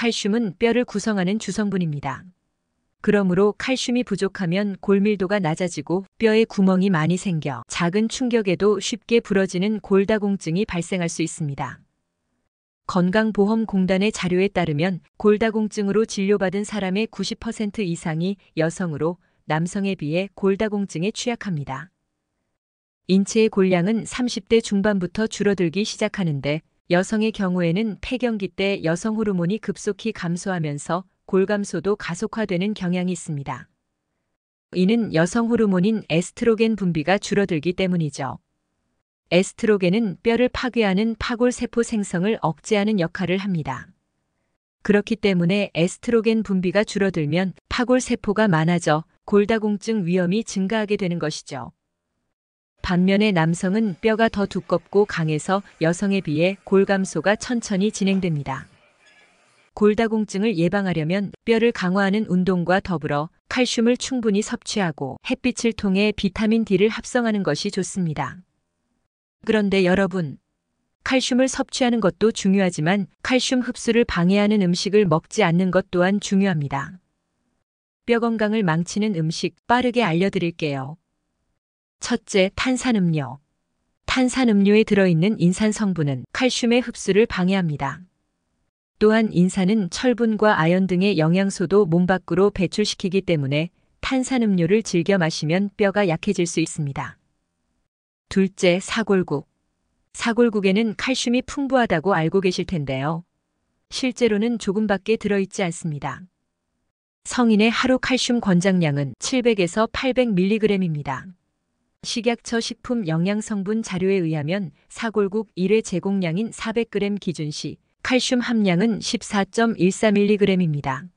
칼슘은 뼈를 구성하는 주성분입니다. 그러므로 칼슘이 부족하면 골밀도가 낮아지고 뼈에 구멍이 많이 생겨 작은 충격에도 쉽게 부러지는 골다공증이 발생할 수 있습니다. 건강보험공단의 자료에 따르면 골다공증으로 진료받은 사람의 90% 이상이 여성으로 남성에 비해 골다공증에 취약합니다. 인체의 골량은 30대 중반부터 줄어들기 시작하는데 여성의 경우에는 폐경기 때 여성 호르몬이 급속히 감소하면서 골감소도 가속화되는 경향이 있습니다. 이는 여성 호르몬인 에스트로겐 분비가 줄어들기 때문이죠. 에스트로겐은 뼈를 파괴하는 파골세포 생성을 억제하는 역할을 합니다. 그렇기 때문에 에스트로겐 분비가 줄어들면 파골세포가 많아져 골다공증 위험이 증가하게 되는 것이죠. 반면에 남성은 뼈가 더 두껍고 강해서 여성에 비해 골감소가 천천히 진행됩니다. 골다공증을 예방하려면 뼈를 강화하는 운동과 더불어 칼슘을 충분히 섭취하고 햇빛을 통해 비타민 D를 합성하는 것이 좋습니다. 그런데 여러분, 칼슘을 섭취하는 것도 중요하지만 칼슘 흡수를 방해하는 음식을 먹지 않는 것 또한 중요합니다. 뼈 건강을 망치는 음식 빠르게 알려드릴게요. 첫째, 탄산음료. 탄산음료에 들어있는 인산 성분은 칼슘의 흡수를 방해합니다. 또한 인산은 철분과 아연 등의 영양소도 몸 밖으로 배출시키기 때문에 탄산음료를 즐겨 마시면 뼈가 약해질 수 있습니다. 둘째, 사골국. 사골국에는 칼슘이 풍부하다고 알고 계실 텐데요. 실제로는 조금밖에 들어있지 않습니다. 성인의 하루 칼슘 권장량은 700에서 800mg입니다. 식약처 식품영양성분 자료에 의하면 사골국 1회 제공량인 400g 기준 시 칼슘 함량은 14.14mg입니다.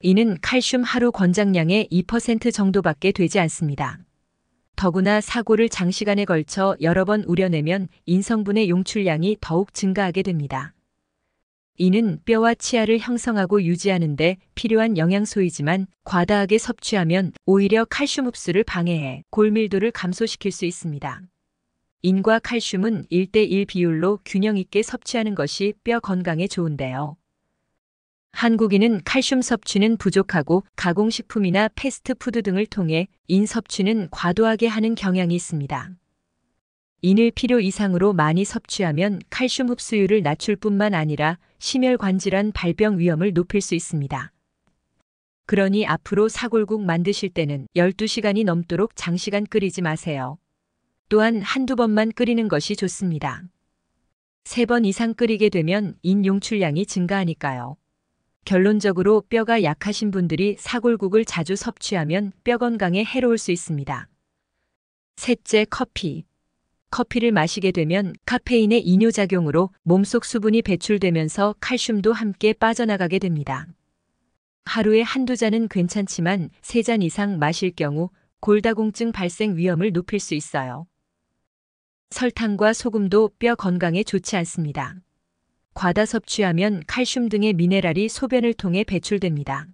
이는 칼슘 하루 권장량의 2% 정도밖에 되지 않습니다. 더구나 사골을 장시간에 걸쳐 여러 번 우려내면 인성분의 용출량이 더욱 증가하게 됩니다. 이는 뼈와 치아를 형성하고 유지하는 데 필요한 영양소이지만 과다하게 섭취하면 오히려 칼슘 흡수를 방해해 골밀도를 감소시킬 수 있습니다. 인과 칼슘은 1:1 비율로 균형 있게 섭취하는 것이 뼈 건강에 좋은데요. 한국인은 칼슘 섭취는 부족하고 가공식품이나 패스트푸드 등을 통해 인 섭취는 과도하게 하는 경향이 있습니다. 인을 필요 이상으로 많이 섭취하면 칼슘 흡수율을 낮출 뿐만 아니라 심혈관질환 발병 위험을 높일 수 있습니다. 그러니 앞으로 사골국 만드실 때는 12시간이 넘도록 장시간 끓이지 마세요. 또한 한두 번만 끓이는 것이 좋습니다. 3번 이상 끓이게 되면 인 용출량이 증가하니까요. 결론적으로 뼈가 약하신 분들이 사골국을 자주 섭취하면 뼈 건강에 해로울 수 있습니다. 셋째, 커피. 커피를 마시게 되면 카페인의 이뇨작용으로 몸속 수분이 배출되면서 칼슘도 함께 빠져나가게 됩니다. 하루에 한두 잔은 괜찮지만 3잔 이상 마실 경우 골다공증 발생 위험을 높일 수 있어요. 설탕과 소금도 뼈 건강에 좋지 않습니다. 과다 섭취하면 칼슘 등의 미네랄이 소변을 통해 배출됩니다.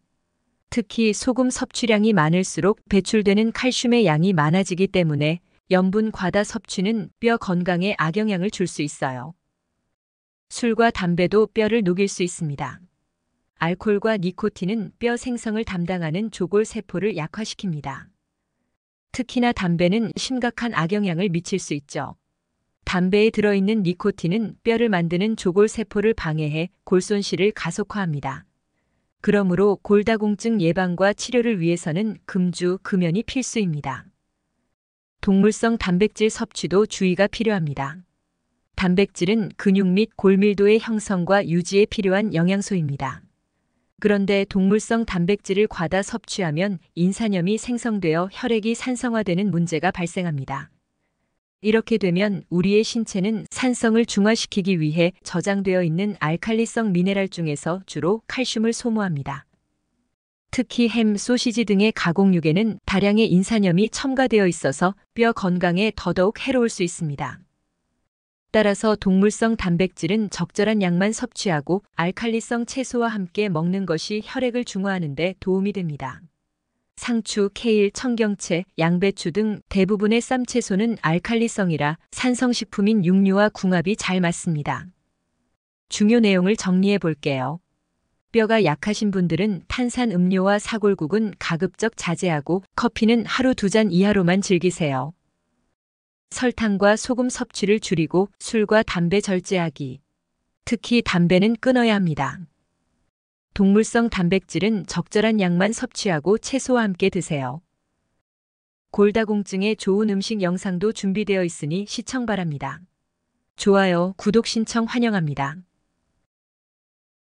특히 소금 섭취량이 많을수록 배출되는 칼슘의 양이 많아지기 때문에 염분 과다 섭취는 뼈 건강에 악영향을 줄 수 있어요. 술과 담배도 뼈를 녹일 수 있습니다. 알코올과 니코틴은 뼈 생성을 담당하는 조골세포를 약화시킵니다. 특히나 담배는 심각한 악영향을 미칠 수 있죠. 담배에 들어있는 니코틴은 뼈를 만드는 조골세포를 방해해 골손실을 가속화합니다. 그러므로 골다공증 예방과 치료를 위해서는 금주, 금연이 필수입니다. 동물성 단백질 섭취도 주의가 필요합니다. 단백질은 근육 및 골밀도의 형성과 유지에 필요한 영양소입니다. 그런데 동물성 단백질을 과다 섭취하면 인산염이 생성되어 혈액이 산성화되는 문제가 발생합니다. 이렇게 되면 우리의 신체는 산성을 중화시키기 위해 저장되어 있는 알칼리성 미네랄 중에서 주로 칼슘을 소모합니다. 특히 햄, 소시지 등의 가공육에는 다량의 인산염이 첨가되어 있어서 뼈 건강에 더더욱 해로울 수 있습니다. 따라서 동물성 단백질은 적절한 양만 섭취하고 알칼리성 채소와 함께 먹는 것이 혈액을 중화하는 데 도움이 됩니다. 상추, 케일, 청경채, 양배추 등 대부분의 쌈채소는 알칼리성이라 산성식품인 육류와 궁합이 잘 맞습니다. 중요 내용을 정리해 볼게요. 뼈가 약하신 분들은 탄산 음료와 사골국은 가급적 자제하고 커피는 하루 2잔 이하로만 즐기세요. 설탕과 소금 섭취를 줄이고 술과 담배 절제하기. 특히 담배는 끊어야 합니다. 동물성 단백질은 적절한 양만 섭취하고 채소와 함께 드세요. 골다공증에 좋은 음식 영상도 준비되어 있으니 시청 바랍니다. 좋아요, 구독 신청 환영합니다.